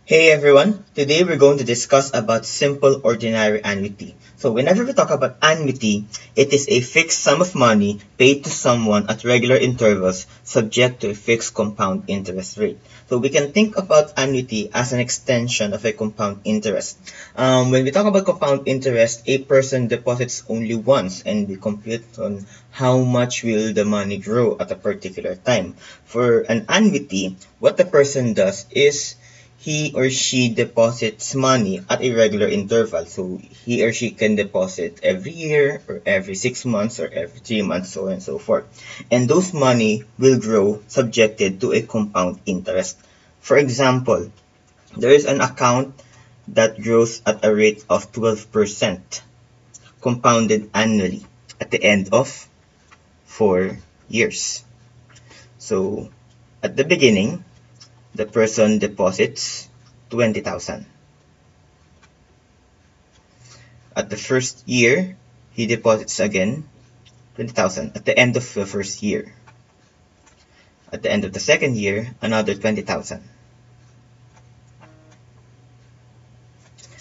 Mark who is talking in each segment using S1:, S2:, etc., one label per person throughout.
S1: Hey everyone, today we're going to discuss about simple ordinary annuity. So whenever we talk about annuity, it is a fixed sum of money paid to someone at regular intervals subject to a fixed compound interest rate. So we can think about annuity as an extension of a compound interest. When we talk about compound interest, a person deposits only once and we compute on how much will the money grow at a particular time. For an annuity, what the person does is he or she deposits money at a regular interval. So he or she can deposit every year or every 6 months or every 3 months, so on and so forth. And those money will grow subjected to a compound interest. For example, there is an account that grows at a rate of 12% compounded annually at the end of 4 years. So at the beginning, the person deposits 20,000. At the first year, he deposits again 20,000 at the end of the first year. At the end of the second year, another 20,000.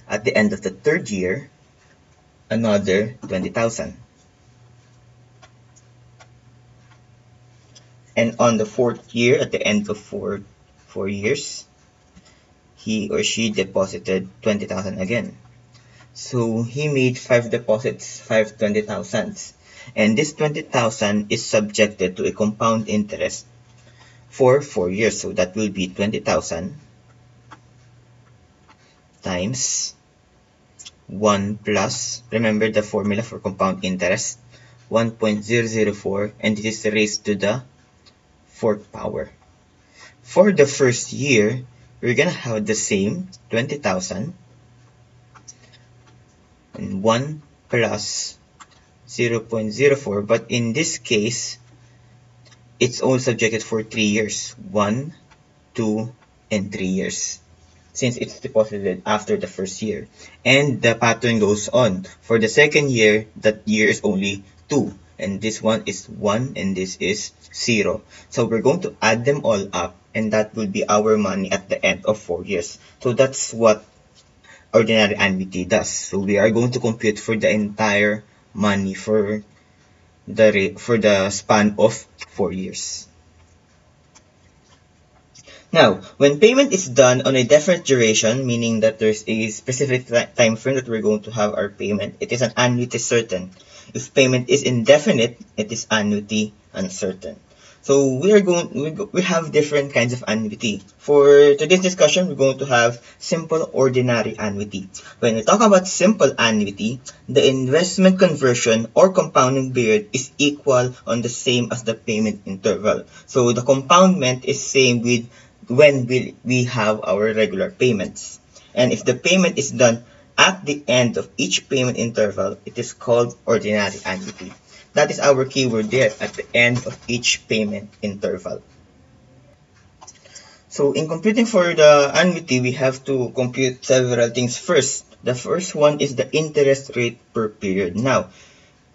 S1: At the end of the third year, another 20,000. And on the fourth year, at the end of four years, he or she deposited 20,000 again. So he made 5 deposits, 5 20,000s. And this 20,000 is subjected to a compound interest for 4 years. So that will be 20,000 times 1 plus, remember the formula for compound interest, 1.004, and this is raised to the 4th power. For the first year, we're going to have the same 20,000 and 1 plus 0.04, but in this case, it's only subjected for 3 years, 1, 2, and 3 years, since it's deposited after the first year. And the pattern goes on. For the second year, that year is only 2, and this one is 1, and this is 0. So we're going to add them all up, and that will be our money at the end of 4 years. So that's what ordinary annuity does. So we are going to compute for the entire money for the span of 4 years. Now, when payment is done on a definite duration, meaning that there's a specific time frame that we're going to have our payment, it is an annuity certain. If payment is indefinite, it is annuity uncertain. So we have different kinds of annuity. For today's discussion, we're going to have simple ordinary annuity. When we talk about simple annuity, the investment conversion or compounding period is equal on the same as the payment interval. So the compoundment is same with when we have our regular payments. And if the payment is done at the end of each payment interval, it is called ordinary annuity. That is our keyword there, at the end of each payment interval. So in computing for the annuity, we have to compute several things first. The first one is the interest rate per period. Now,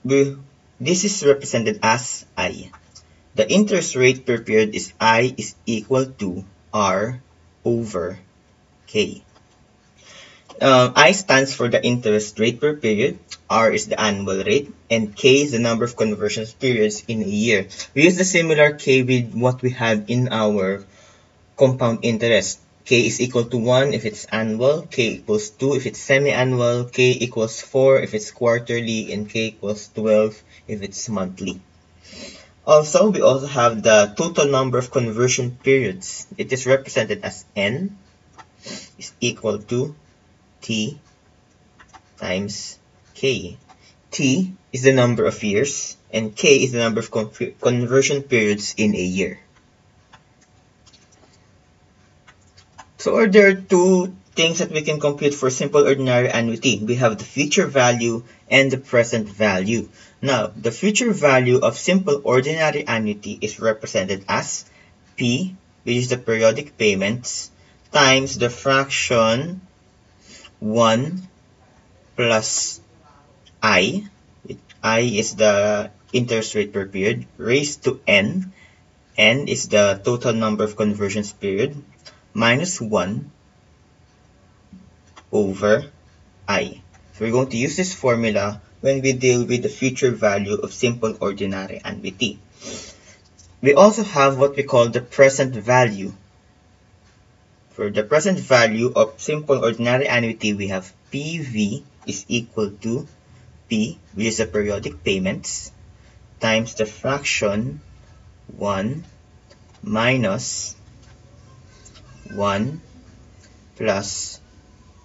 S1: this is represented as I. The interest rate per period is I is equal to R over K. I stands for the interest rate per period, R is the annual rate, and K is the number of conversions periods in a year. We use the similar K with what we had in our compound interest. K is equal to 1 if it's annual, K equals 2 if it's semi-annual, K equals 4 if it's quarterly, and K equals 12 if it's monthly. Also, we also have the total number of conversion periods. It is represented as N is equal to T times K. T is the number of years, and K is the number of conversion periods in a year. So there are two things that we can compute for simple ordinary annuity. We have the future value and the present value. Now, the future value of simple ordinary annuity is represented as P, which is the periodic payments, times the fraction 1 plus I. I is the interest rate per period, raised to N. N is the total number of conversions period, minus 1 over I. So we're going to use this formula when we deal with the future value of simple ordinary annuity. We also have what we call the present value. For the present value of simple ordinary annuity, we have PV is equal to P, which is the periodic payments, times the fraction 1 minus 1 plus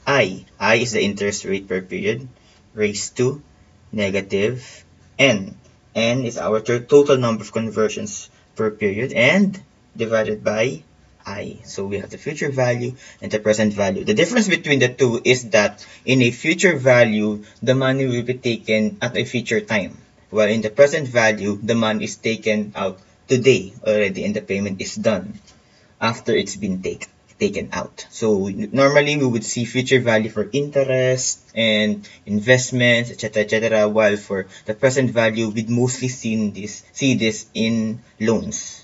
S1: I. I is the interest rate per period, raised to negative N. N is our total number of conversions per period, and divided by I. So we have the future value and the present value. The difference between the two is that in a future value, the money will be taken at a future time, while in the present value, the money is taken out today already and the payment is done after it's been taken out. So normally we would see future value for interest and investments, etc., while for the present value we'd mostly see this in loans.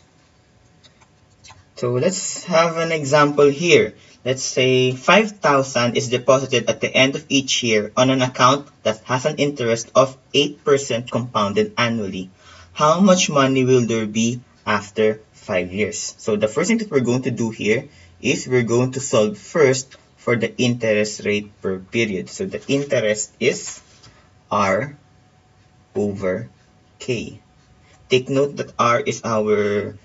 S1: So let's have an example here. Let's say 5,000 is deposited at the end of each year on an account that has an interest of 8% compounded annually. How much money will there be after 5 years? So the first thing that we're going to do here is we're going to solve first for the interest rate per period. So the interest is R over K. Take note that R is our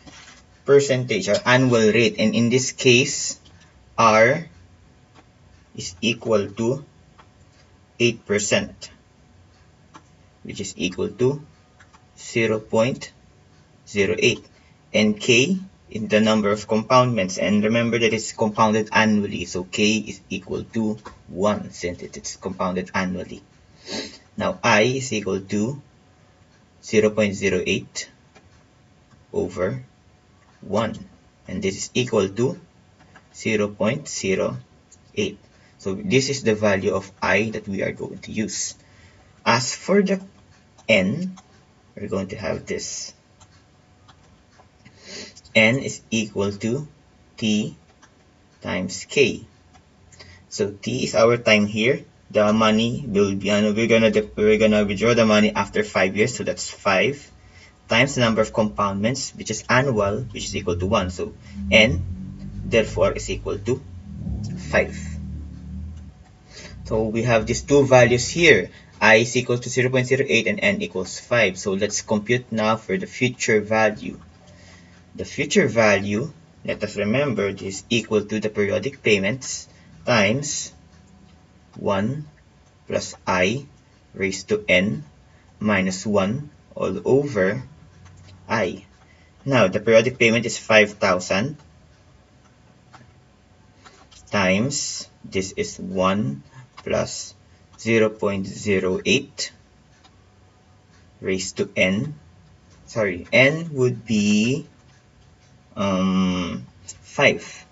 S1: percentage, our annual rate, and in this case, R is equal to 8%, which is equal to 0.08. And K in the number of compoundments, and remember that it's compounded annually, so K is equal to 1 since it's compounded annually. Now I is equal to 0.08 over 1, and this is equal to 0.08. So this is the value of I that we are going to use. As for the N, we're going to have this. N is equal to T times K. So T is our time here. The money will be, we're gonna withdraw the money after 5 years, so that's 5 times the number of compoundments, which is annual, which is equal to 1. So N therefore is equal to 5. So we have these two values here. I is equal to 0.08 and N equals 5. So let's compute now for the future value. The future value, let us remember, this is equal to the periodic payments times 1 plus I raised to N minus 1 all over I. Now, the periodic payment is 5,000 times, this is 1 plus 0.08 raised to N. Sorry, N would be 5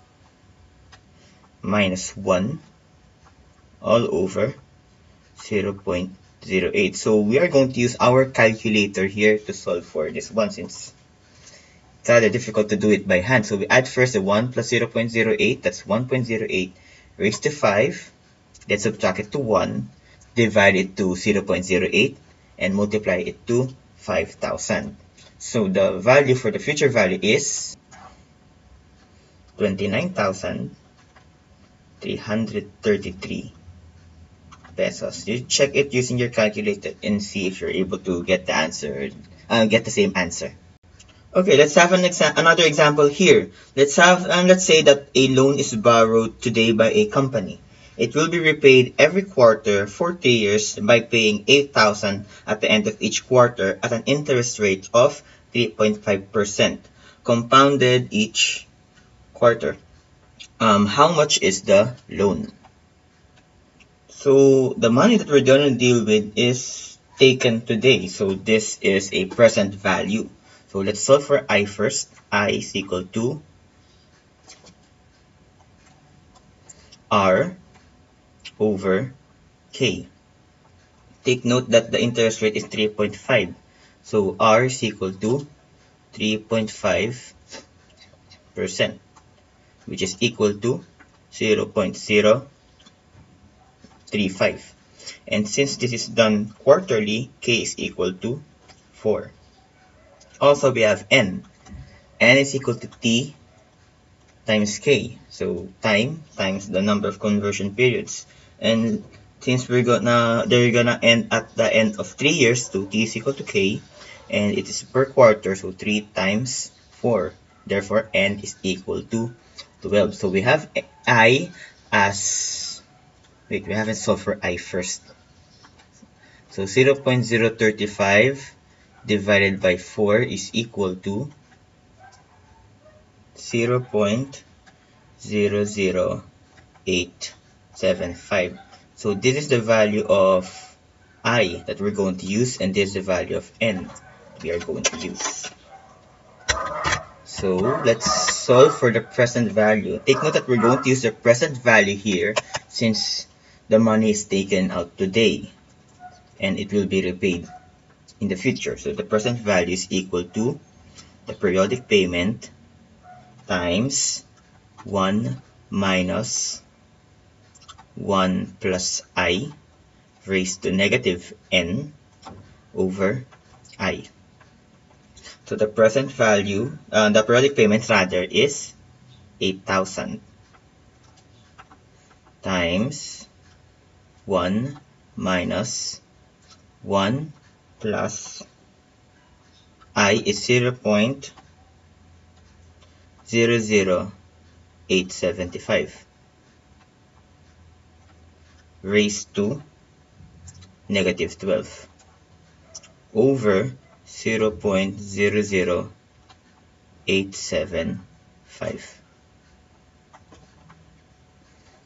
S1: minus 1 all over 0.08. So we are going to use our calculator here to solve for this one, since it's rather difficult to do it by hand. So we add first the 1 plus 0.08, that's 1.08 raised to 5. Let's subtract it to 1, divide it to 0.08, and multiply it to 5,000. So the value for the future value is 29,333 pesos. You check it using your calculator and see if you're able to get the answer, get the same answer. Okay, let's have another example here. Let's say that a loan is borrowed today by a company. It will be repaid every quarter for 3 years by paying 8,000 at the end of each quarter at an interest rate of 3.5%, compounded each quarter. How much is the loan? So the money that we're going to deal with is taken today. So this is a present value. So let's solve for I first. I is equal to R over K. Take note that the interest rate is 3.5. So R is equal to 3.5%, which is equal to 0.08. 0.35. And since this is done quarterly, K is equal to 4. Also, we have N. N is equal to T times K. So time times the number of conversion periods. And since they're gonna end at the end of 3 years, so T is equal to K, and it is per quarter, so 3 times 4. Therefore, N is equal to 12. So we have I as, wait, we haven't solved for I first. So 0.035 divided by 4 is equal to 0.00875. So this is the value of I that we're going to use, and this is the value of N we are going to use. So let's solve for the present value. Take note that we're going to use the present value here since the money is taken out today and it will be repaid in the future. So the present value is equal to the periodic payment times 1 minus 1 plus I raised to negative N over I. So the present value, the periodic payment rather, is 8,000 times 1 minus 1 plus I is 0.00875 raised to negative 12 over 0.00875.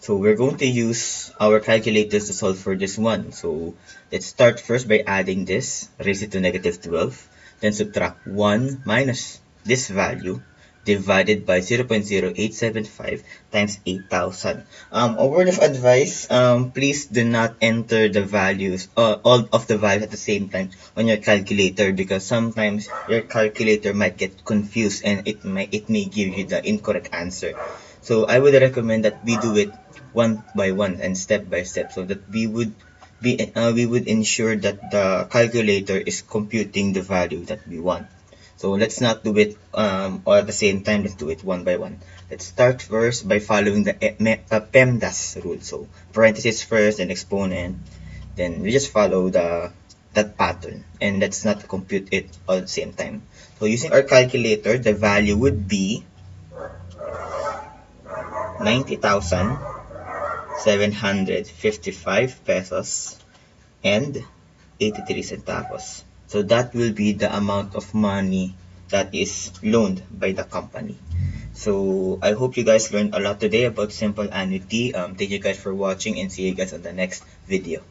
S1: So we're going to use our calculators to solve for this one. So let's start first by adding this, raise it to negative 12, then subtract 1 minus this value divided by 0.0875 times 8,000. A word of advice, please do not enter the values, all of the values at the same time on your calculator, because sometimes your calculator might get confused and it may give you the incorrect answer. So I would recommend that we do it one by one and step by step, so that we would ensure that the calculator is computing the value that we want. So let's not do it all at the same time. Let's do it one by one. Let's start first by following the PEMDAS rule. So parentheses first and exponent. Then we just follow that pattern, and let's not compute it all at the same time. So using our calculator, the value would be 90,755 pesos and 83 centavos. So that will be the amount of money that is loaned by the company. So I hope you guys learned a lot today about simple annuity. Thank you guys for watching, and see you guys on the next video.